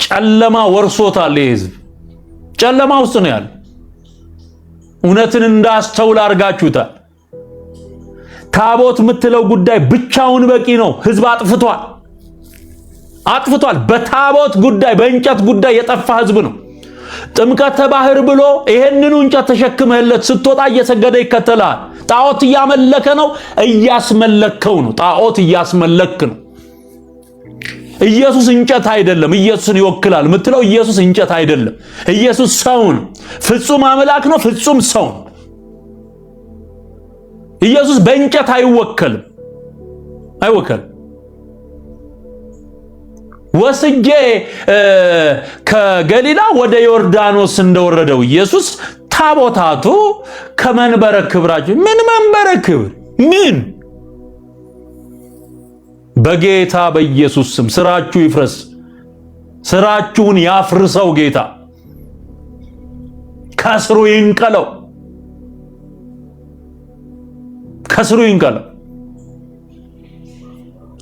ጨለማ ወርሶታል። ህዝብ ጨለማ ውስጥ ነው ያለው። እውነትን እንዳስተውል አርጋችሁታል። ታቦት የምትለው ጉዳይ ብቻውን በቂ ነው። ህዝብ አጥፍቷል። በታቦት ጉዳይ በእንጨት ጉዳይ የጠፋ ህዝብ ነው። ጥምቀተ ባህር ብሎ ይሄንኑ እንጨት ተሸክመህለት ስትወጣ እየሰገደ ይከተላል። ጣዖት እያመለከ ነው፣ እያስመለከው ነው። ጣዖት እያስመለክ ነው። ኢየሱስ እንጨት አይደለም። ኢየሱስን ይወክላል የምትለው ኢየሱስ እንጨት አይደለም። ኢየሱስ ሰው ነው። ፍጹም አምላክ ነው፣ ፍጹም ሰው ነው። ኢየሱስ በእንጨት አይወከልም። ወስጄ ከገሊላ ወደ ዮርዳኖስ እንደወረደው ኢየሱስ ታቦታቱ ከመንበረ ክብራቸው ምን መንበረ ክብር ምን በጌታ በኢየሱስ ስም ስራችሁ ይፍረስ። ስራችሁን ያፍርሰው ጌታ። ከስሩ ይንቀለው።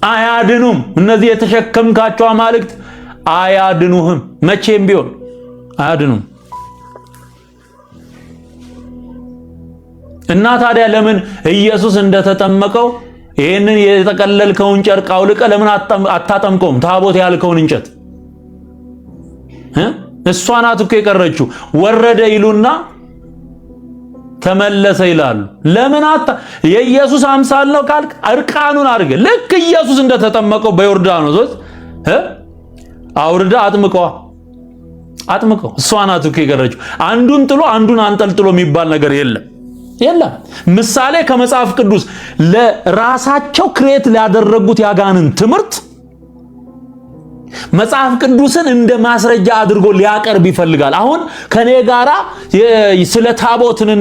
አያድኑም። እነዚህ የተሸከምካቸው አማልክት አያድኑህም። መቼም ቢሆን አያድኑም። እና ታዲያ ለምን ኢየሱስ እንደተጠመቀው ይሄንን የተቀለልከውን ጨርቅ አውልቀ ለምን አታጠምቀውም? ታቦት ያልከውን እንጨት እሷ ናት እኮ የቀረችው። ወረደ ይሉና ተመለሰ ይላሉ። ለምን የኢየሱስ አምሳል ነው ካልክ እርቃኑን አድርገ ልክ ኢየሱስ እንደተጠመቀው በዮርዳኖስ አውርዳ አጥምቀው። እሷ ናት እኮ የቀረችው። አንዱን ጥሎ አንዱን አንጠልጥሎ የሚባል ነገር የለም። ምሳሌ ከመጽሐፍ ቅዱስ ለራሳቸው ክሬት ሊያደረጉት ያጋንን ትምህርት መጽሐፍ ቅዱስን እንደ ማስረጃ አድርጎ ሊያቀርብ ይፈልጋል። አሁን ከኔ ጋራ ስለ ታቦትን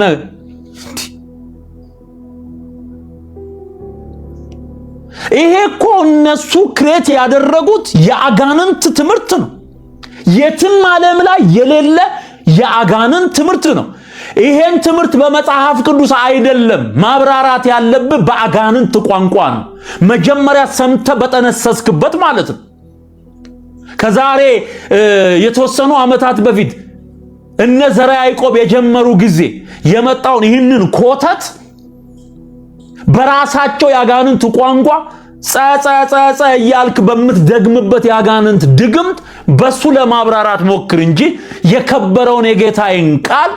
ይሄ እኮ እነሱ ክሬት ያደረጉት የአጋንንት ትምህርት ነው። የትም ዓለም ላይ የሌለ የአጋንንት ትምህርት ነው። ይሄን ትምህርት በመጽሐፍ ቅዱስ አይደለም ማብራራት ያለብህ፣ በአጋንንት ቋንቋ ነው። መጀመሪያ ሰምተህ በጠነሰስክበት ማለት ነው። ከዛሬ የተወሰኑ ዓመታት በፊት እነ ዘርዓ ያዕቆብ የጀመሩ ጊዜ የመጣውን ይህንን ኮተት በራሳቸው ያጋንንት ቋንቋ ጸጸጸጸ እያልክ በምትደግምበት ያጋንንት ድግምት በሱ ለማብራራት ሞክር እንጂ የከበረውን የጌታዬን ቃል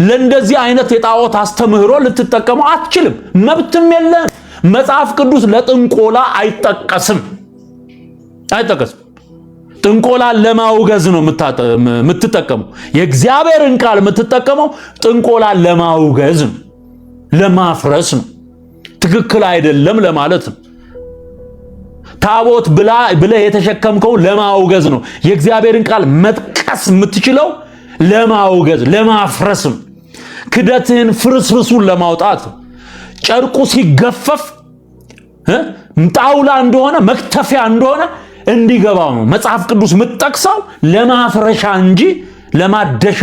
ለእንደዚህ አይነት የጣዖት አስተምህሮ ልትጠቀመው አትችልም። መብትም የለም። መጽሐፍ ቅዱስ ለጥንቆላ አይጠቀስም። ጥንቆላ ለማውገዝ ነው የምትጠቀመው። የእግዚአብሔርን ቃል የምትጠቀመው ጥንቆላ ለማውገዝ ነው፣ ለማፍረስ ነው፣ ትክክል አይደለም ለማለት ነው። ታቦት ብለህ የተሸከምከው ለማውገዝ ነው። የእግዚአብሔርን ቃል መጥቀስ የምትችለው ለማውገዝ ለማፍረስ ነው። ክደትህን ፍርስርሱን ለማውጣት ነው። ጨርቁ ሲገፈፍ ጣውላ እንደሆነ መክተፊያ እንደሆነ እንዲገባው ነው። መጽሐፍ ቅዱስ የምትጠቅሰው ለማፍረሻ እንጂ ለማደሻ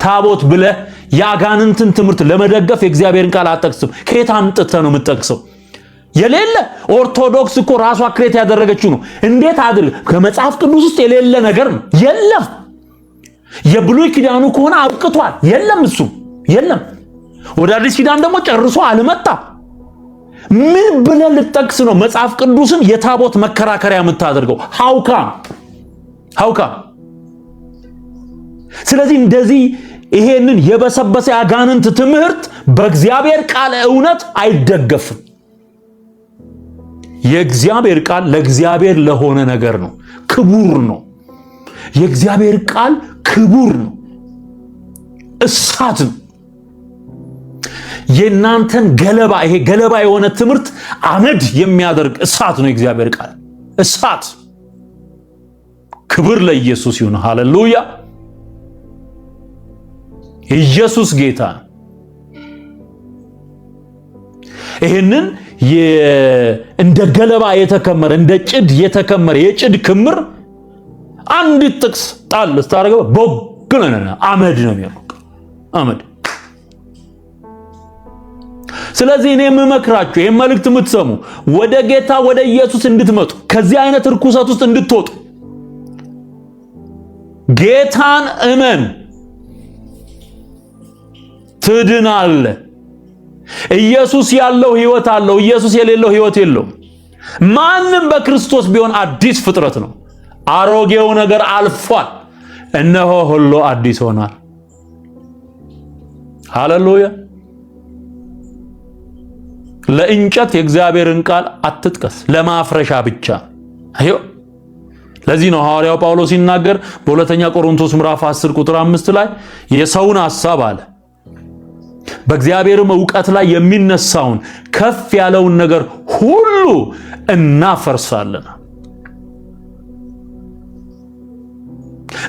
ታቦት ብለህ ያጋንንትን ትምህርት ለመደገፍ የእግዚአብሔርን ቃል አትጠቅስም። ከየት አምጥተህ ነው የምትጠቅሰው? የሌለ ኦርቶዶክስ እኮ ራሷ ክሬት ያደረገችው ነው። እንዴት አድርግ? ከመጽሐፍ ቅዱስ ውስጥ የሌለ ነገር ነው። የለም። የብሉይ ኪዳኑ ከሆነ አብቅቷል። የለም፣ እሱ የለም። ወደ አዲስ ኪዳን ደግሞ ጨርሶ አልመጣም። ምን ብለህ ልጠቅስ ነው መጽሐፍ ቅዱስን የታቦት መከራከሪያ የምታደርገው? ሐውካ። ስለዚህ እንደዚህ ይሄንን የበሰበሰ ያጋንንት ትምህርት በእግዚአብሔር ቃል እውነት አይደገፍም። የእግዚአብሔር ቃል ለእግዚአብሔር ለሆነ ነገር ነው፣ ክቡር ነው። የእግዚአብሔር ቃል ክቡር ነው፣ እሳት ነው። የናንተን ገለባ ይሄ ገለባ የሆነ ትምህርት አመድ የሚያደርግ እሳት ነው የእግዚአብሔር ቃል እሳት። ክብር ለኢየሱስ ይሁን። ሃሌሉያ! ኢየሱስ ጌታ። ይሄንን እንደ ገለባ የተከመረ እንደ ጭድ የተከመረ የጭድ ክምር አንድ ጥቅስ ጣል ስታደርገው ቦግነና አመድ ነው የሚሆነው አመድ። ስለዚህ እኔ የምመክራችሁ ይሄን መልእክት የምትሰሙ ወደ ጌታ ወደ ኢየሱስ እንድትመጡ ከዚህ አይነት ርኩሰት ውስጥ እንድትወጡ ጌታን እመን፣ ትድናለህ። ኢየሱስ ያለው ሕይወት አለው፣ ኢየሱስ የሌለው ሕይወት የለውም። ማንም በክርስቶስ ቢሆን አዲስ ፍጥረት ነው። አሮጌው ነገር አልፏል፣ እነሆ ሁሉ አዲስ ሆኗል። ሃሌሉያ! ለእንጨት የእግዚአብሔርን ቃል አትጥቀስ፣ ለማፍረሻ ብቻ። አዮ ለዚህ ነው ሐዋርያው ጳውሎስ ሲናገር በሁለተኛ ቆሮንቶስ ምዕራፍ 10 ቁጥር 5 ላይ የሰውን ሐሳብ አለ በእግዚአብሔርም ዕውቀት ላይ የሚነሳውን ከፍ ያለውን ነገር ሁሉ እናፈርሳለን፣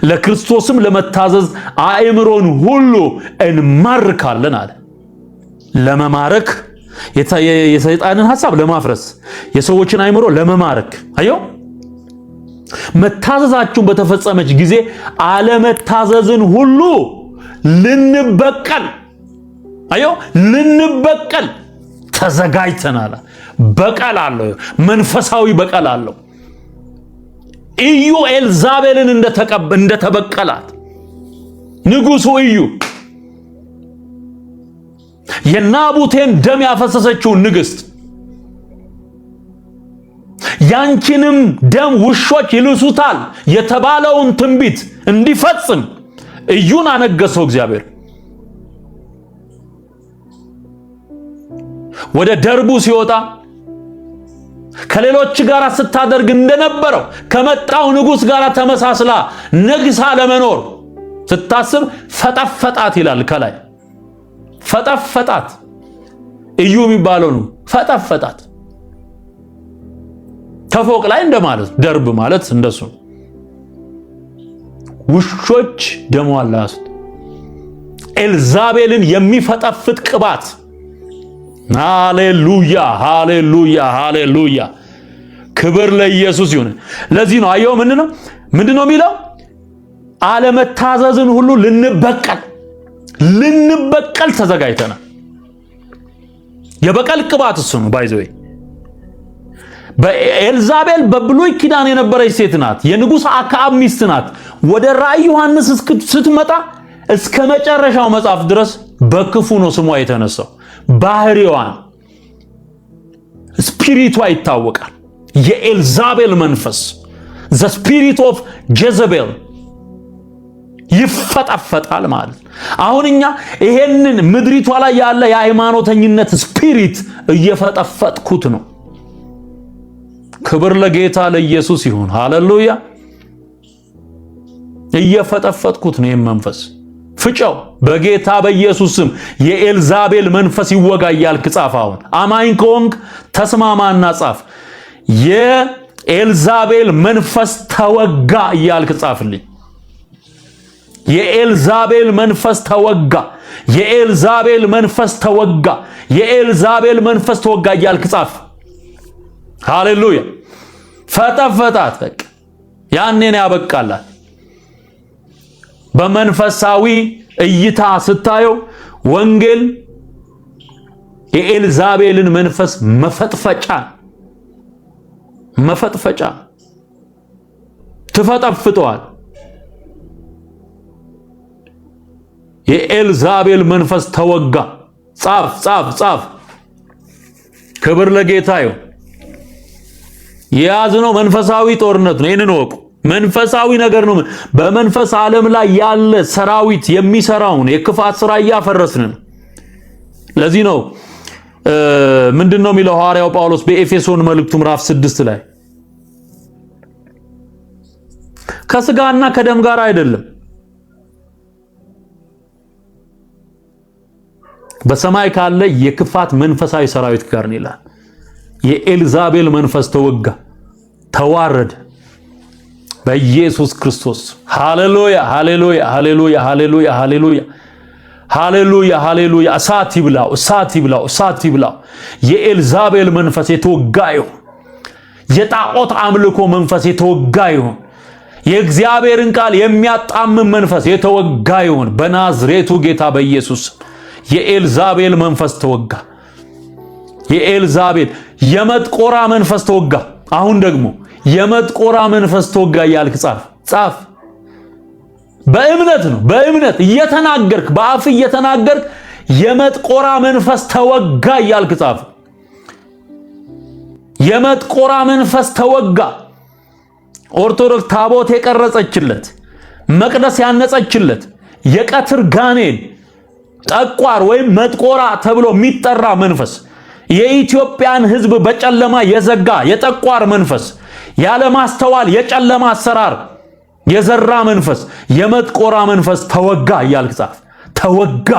ለክርስቶስም ለመታዘዝ አእምሮን ሁሉ እንማርካለን አለ። ለመማረክ የሰይጣንን ሐሳብ ለማፍረስ የሰዎችን አእምሮ ለመማረክ። አዮ መታዘዛችሁን በተፈጸመች ጊዜ አለመታዘዝን ሁሉ ልንበቀል ልንበቀል ተዘጋጅተናል። በቀል አለው፣ መንፈሳዊ በቀል አለው። ኢዩ ኤልዛቤልን እንደተበቀላት ንጉሱ ኢዩ የናቡቴን ደም ያፈሰሰችውን ንግስት ያንቺንም ደም ውሾች ይልሱታል የተባለውን ትንቢት እንዲፈጽም ኢዩን አነገሰው እግዚአብሔር። ወደ ደርቡ ሲወጣ ከሌሎች ጋር ስታደርግ እንደነበረው ከመጣው ንጉስ ጋር ተመሳስላ ነግሳ ለመኖር ስታስብ ፈጠፈጣት ይላል። ከላይ ፈጠፈጣት ኢዩ የሚባለው ነው። ፈጠፈጣት ከፎቅ ላይ እንደማለት ደርብ ማለት እንደሱ ውሾች ደሟን ላሱት። ኤልዛቤልን የሚፈጠፍጥ ቅባት። ሃሌሉያ ሃሌሉያ ሃሌሉያ! ክብር ለኢየሱስ ይሁን። ለዚህ ነው አየው ምንድነው የሚለው? አለመታዘዝን ሁሉ ልንበቀል ተዘጋጅተናል። የበቀል ቅባት እሱ ነው። ባይዘው በኤልዛቤል በብሉይ ኪዳን የነበረች ሴት ናት። የንጉሥ አክዓብ ሚስት ናት። ወደ ራእይ ዮሐንስ ስትመጣ እስከ መጨረሻው መጽሐፍ ድረስ በክፉ ነው ስሟ የተነሳው። ባህሪዋን ስፒሪቷ ይታወቃል። የኤልዛቤል መንፈስ the spirit of Jezebel ይፈጣፈጣል ማለት። አሁን እኛ ይሄንን ምድሪቷ ላይ ያለ የሃይማኖተኝነት ስፒሪት እየፈጠፈጥኩት ነው። ክብር ለጌታ ለኢየሱስ ይሁን። ሃሌሉያ። እየፈጠፈጥኩት ነው መንፈስ። ፍጨው በጌታ በኢየሱስ ስም የኤልዛቤል መንፈስ ይወጋ እያልክ ጻፍ። አሁን አማኝ ከሆንክ ተስማማና ጻፍ። የኤልዛቤል መንፈስ ተወጋ እያልክ ጻፍልኝ። የኤልዛቤል መንፈስ ተወጋ፣ የኤልዛቤል መንፈስ ተወጋ፣ የኤልዛቤል መንፈስ ተወጋ እያልክ ጻፍ። ሃሌሉያ። ፈጠፈጣት። በቃ ያኔ ነው ያበቃላት። በመንፈሳዊ እይታ ስታየው ወንጌል የኤልዛቤልን መንፈስ መፈጥፈጫ ትፈጠፍጠዋል። የኤልዛቤል መንፈስ ተወጋ። ጻፍ። ክብር ለጌታ ይሁን። የያዝነው መንፈሳዊ ጦርነት ነው። ይሄንን ወቁ። መንፈሳዊ ነገር ነው። በመንፈስ ዓለም ላይ ያለ ሰራዊት የሚሰራውን የክፋት ስራ እያፈረስን ነው። ለዚህ ነው ምንድነው የሚለው ሐዋርያው ጳውሎስ በኤፌሶን መልእክቱ ምዕራፍ 6 ላይ ከስጋና ከደም ጋር አይደለም በሰማይ ካለ የክፋት መንፈሳዊ ሰራዊት ጋር ነው ይላል። የኤልዛቤል መንፈስ ተወጋ፣ ተዋረደ በኢየሱስ ክርስቶስ። ሃሌሉያ ሃሌሉያ ሃሌሉያ ሃሌሉያ ሃሌሉያ ሃሌሉያ ሃሌሉያ። እሳት ይብላው። የኤልዛቤል መንፈስ የተወጋ ይሁን። የጣዖት አምልኮ መንፈስ የተወጋ ይሁን። የእግዚአብሔርን ቃል የሚያጣምም መንፈስ የተወጋ ይሁን በናዝሬቱ ጌታ በኢየሱስ። የኤልዛቤል መንፈስ ተወጋ። የኤልዛቤል የመጥቆራ መንፈስ ተወጋ። አሁን ደግሞ የመጥቆራ መንፈስ ተወጋ እያልክ ጻፍ። በእምነት ነው። በእምነት እየተናገርክ በአፍ እየተናገርክ የመጥቆራ መንፈስ ተወጋ እያልክ ጻፍ። የመጥቆራ መንፈስ ተወጋ። ኦርቶዶክስ ታቦት የቀረጸችለት መቅደስ ያነጸችለት የቀትር ጋኔን ጠቋር ወይም መጥቆራ ተብሎ የሚጠራ መንፈስ የኢትዮጵያን ሕዝብ በጨለማ የዘጋ የጠቋር መንፈስ ያለ ማስተዋል የጨለማ አሰራር የዘራ መንፈስ የመጥቆራ መንፈስ ተወጋ እያልክ ጻፍ። ተወጋ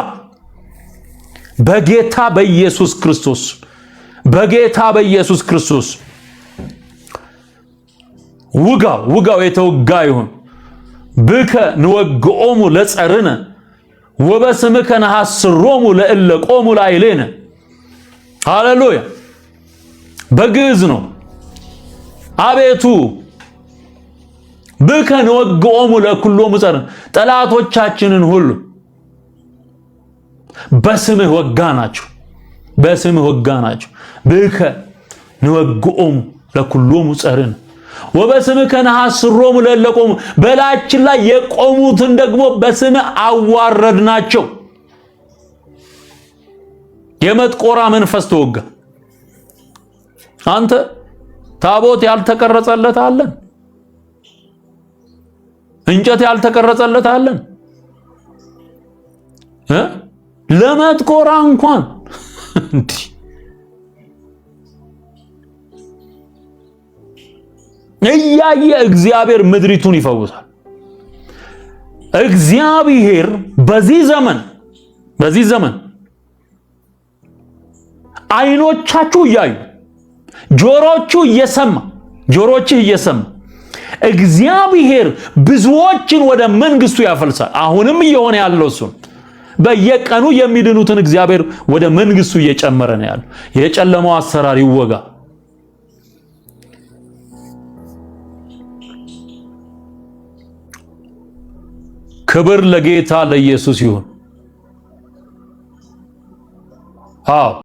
በጌታ በኢየሱስ ክርስቶስ። በጌታ በኢየሱስ ክርስቶስ ውጋው የተወጋ ይሁን። ብከ ንወግኦሙ ለጸርነ ወበስምከ ነሐስሮሙ ለእለ ቆሙ ላዕሌነ። ሃሌሉያ። በግዕዝ ነው። አቤቱ ብከ ንወግኦሙ ለኩሎሙ ጸርነ፣ ጠላቶቻችንን ሁሉ በስምህ ወጋናቸው። ብከ ንወግኦሙ ለኩሎሙ ጸርነ ወበስምከ ነሐስሮሙ ለእለ ቆሙ፣ በላያችን ላይ የቆሙትን ደግሞ በስምህ አዋረድናቸው። የመጥቆራ መንፈስ ተወጋ። አንተ ታቦት ያልተቀረጸለት አለን? እንጨት ያልተቀረጸለት አለን? ለመጥቆራ እንኳን እንዲህ እያየ እግዚአብሔር ምድሪቱን ይፈውሳል። እግዚአብሔር በዚህ ዘመን አይኖቻችሁ እያዩ ጆሮችህ እየሰማ እግዚአብሔር ብዙዎችን ወደ መንግስቱ ያፈልሳል። አሁንም እየሆነ ያለው እሱ በየቀኑ የሚድኑትን እግዚአብሔር ወደ መንግስቱ እየጨመረ ነው ያለው። የጨለማው አሰራር ይወጋ። ክብር ለጌታ ለኢየሱስ ይሁን። አዎ